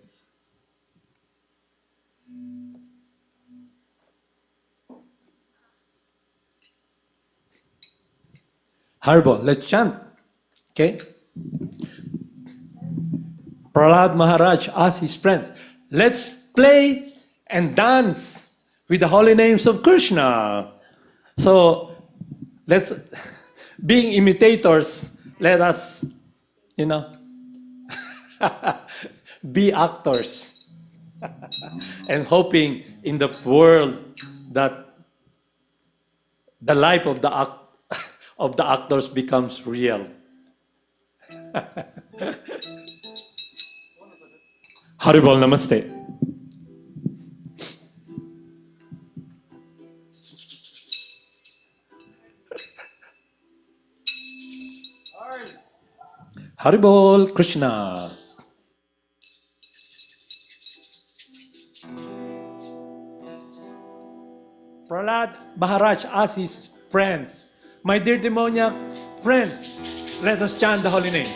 Hare Bol, let's chant. Okay? Prahlad Maharaj asked his friends, let's play and dance with the holy names of Krishna. So, let's, being imitators, let us, be actors. And hoping in the world that the life of the actors becomes real. Haribol, Namaste. Haribol, Krishna. Prahlad Maharaj asked his friends, my dear demoniac friends, let us chant the holy names.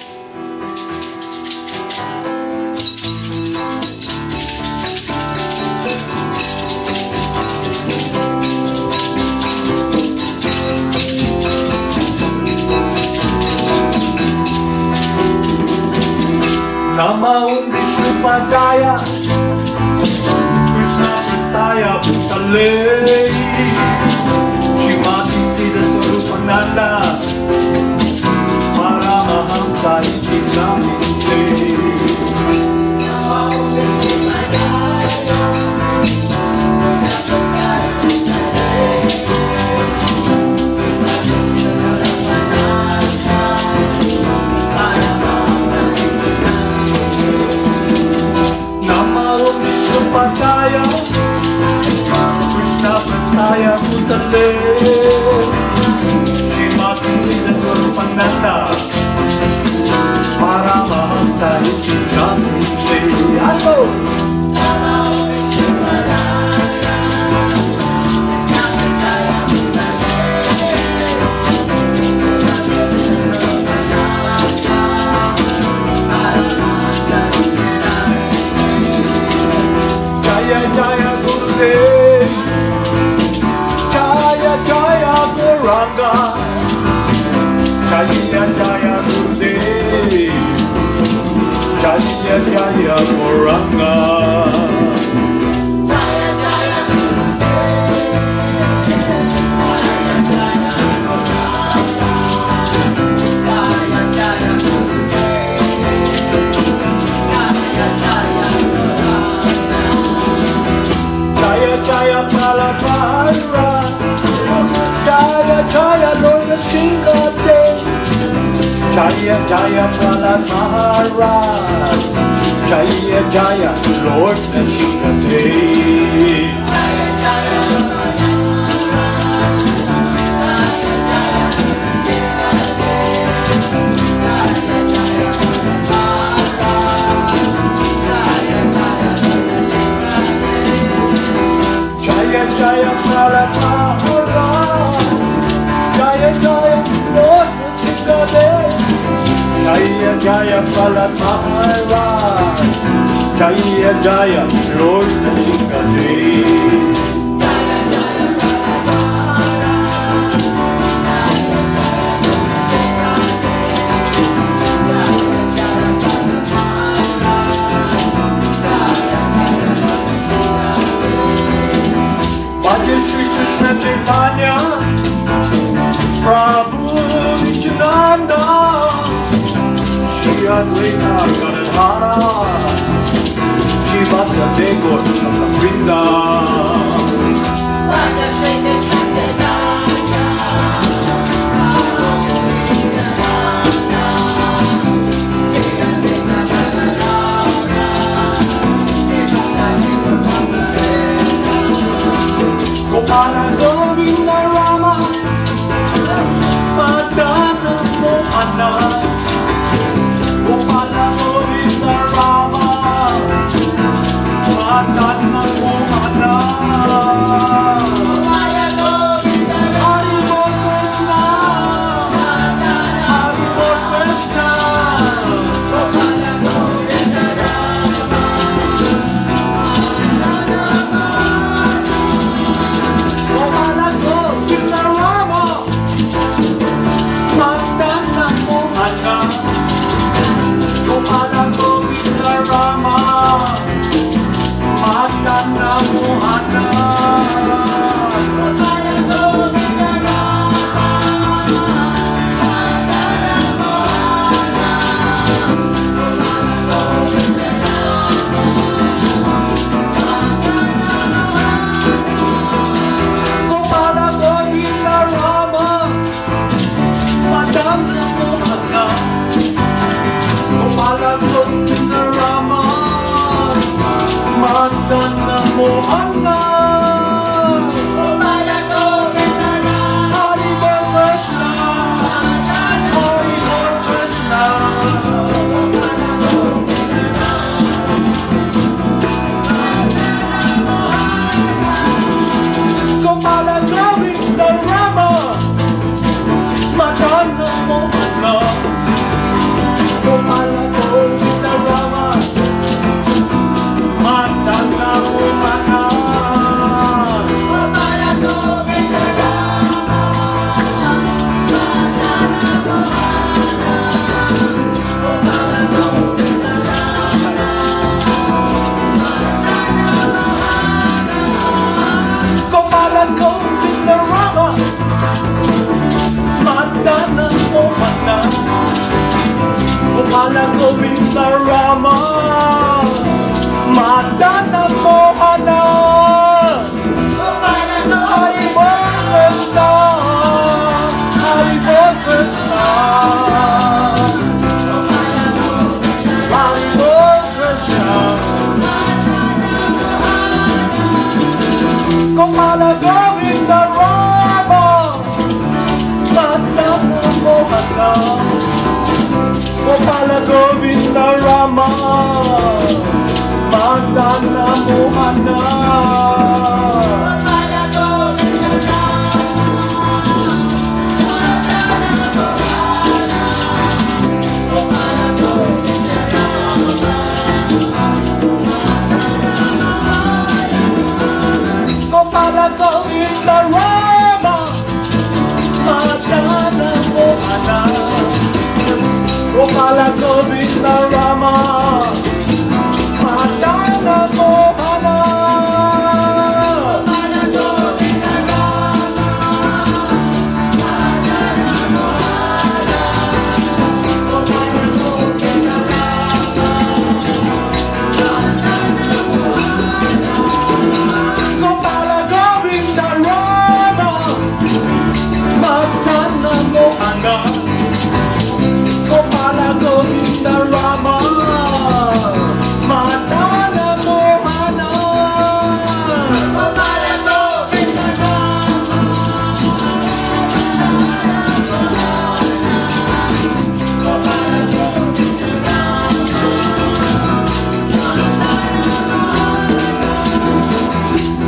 Nama Om Vishnu Padaya, Krishna Prastaya Bhutale, Shrimati Siddhaswarupananda, Paramahamsa iti namine. Padaya, Krishna Prastaya Bhutale, Shrimati Siddhaswarupananda, Paramahamsa iti namine. Aso! Jaya Gurudev, Jaya Gauranga, Jaya Gurudev, Jaya Gauranga. Jaya Palapara, Jaya Lord Singate, Jaya Palapara, Jaya Lord Singate. Jaya Palapara, Jaya Lord Singate, Jaya Palapara, Jaya Lord Singate. Nanda, Shri Advaita Gadadhara, Shivasa Degor Vrinda. Radha Shri Krishna Chaitanya, Radha Govinda Radha, Shri Advaita Gadadhara, Shivasa Gopala Govinda Rama, Madana Mohana. Gopala Govinda Rama, Madana Mohana. Gopala Govinda Hari Bol Krishna, Hari Bol Krishna. Gopala Govinda Rama, Gopala Govinda Rama, Madana Mohana. Gopala Govinda Rama, Madana Mohana. Gopala Govinda Gopala Govinda Rama, Madana Mohana. Gopala Govinda Rama, Madana Mohana. Gopala Govinda Hari Bol Krishna, Hari Bol Krishna. Gopala Govinda Rama, Madana Mohana. Gopala Govinda Rama, Madana Mohana. Gopala Govinda Gopala Govinda Rama, Madana Mohana. Gopala Govinda Rama, Madana Mohana. Hari Bol Krishna, Hari Bol Krishna. Hari Bol Krishna. Gopala Govinda Rama, Madana Mohana. Gopala Govinda Rama, Madana Mohana. Gopala Govinda Rama, Madana Mohana. Gopala Govinda Rama, Madana Mohana. Gopala Govinda Rama, Madana Mohana. Gopala Govinda Rama, Madana Mohana.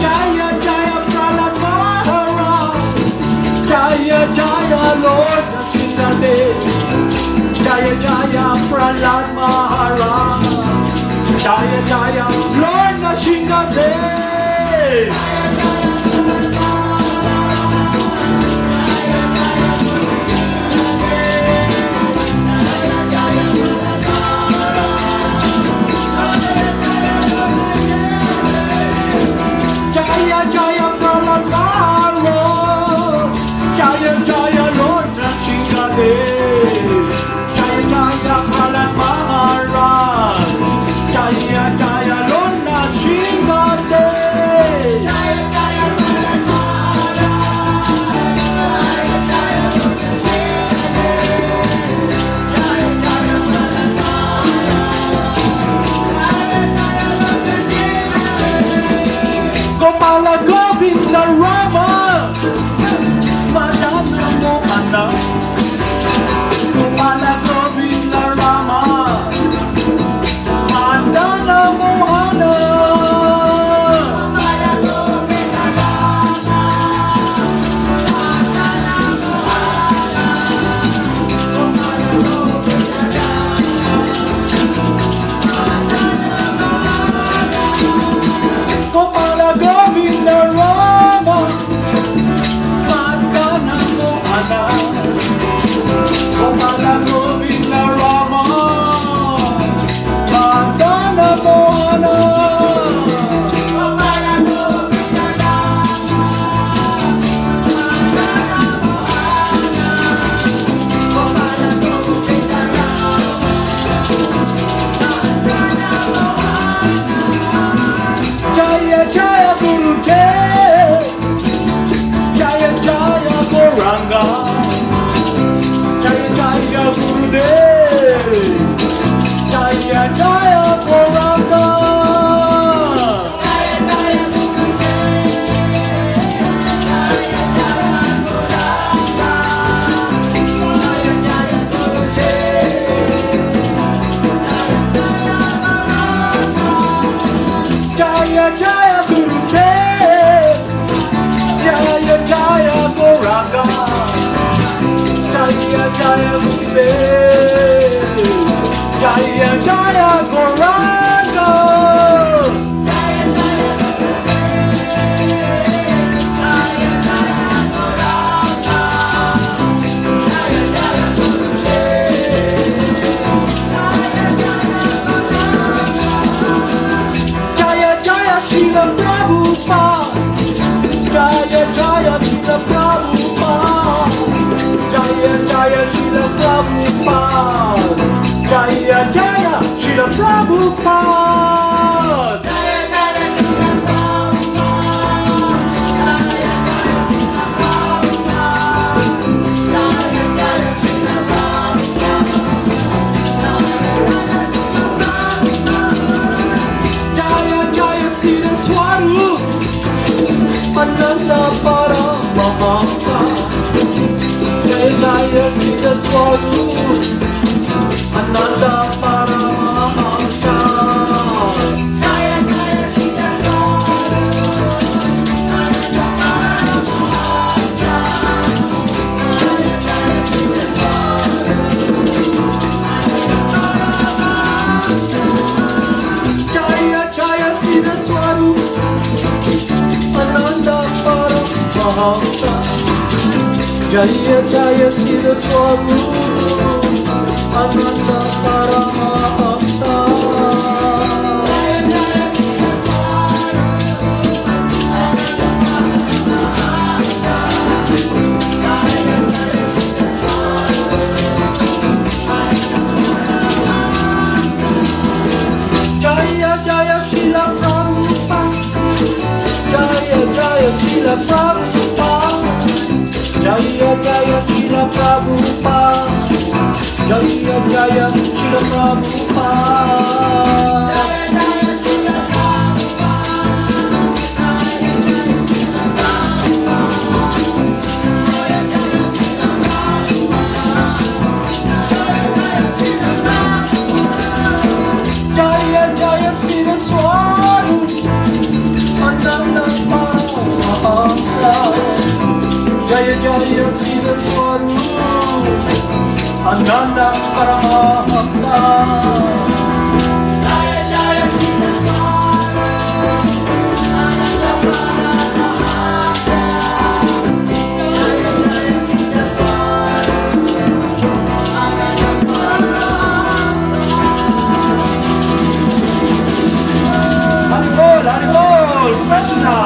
Jaya Jaya Prahlad Maharaj, Jaya Jaya Lord Nrsimhadev. Jaya Jaya Prahlad Maharaj, Jaya Jaya Lord Nrsimhadev. Jaya Jaya Prahlad Maharaj, Jaya Jaya Lord Nrsimhadev. everywhere. Jaya Jaya Gauranga. Jaya Jaya Srila Prabhupada. Jaya Jaya Srila Prabhupada. Jaya Jaya Srila Prabhupada. Jaya Jaya Srila Prabhupada. Jaya Jaya Siddhaswarupananda Paramahamsa. Jaya Jaya Siddhaswarupananda Paramahamsa. Jaya Jaya Siddhaswarupananda Paramahamsa. Jaya Jaya Siddhaswarupananda Paramahamsa. Jaya Jaya Srila Prabhupada. Jaya Jaya Srila Prabhupada. Jaya Jaya Srila Prabhupada. Jaya Jaya Srila Prabhupada. Jaya Jaya Siddhaswarupananda Paramahamsa. Jaya Jaya Siddhaswarupananda Paramahamsa. Haribol, Krishna,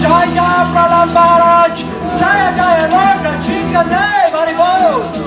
Jaya Prahlad Maharaj, Jaya Jaya Lord Chikadev, Haribol.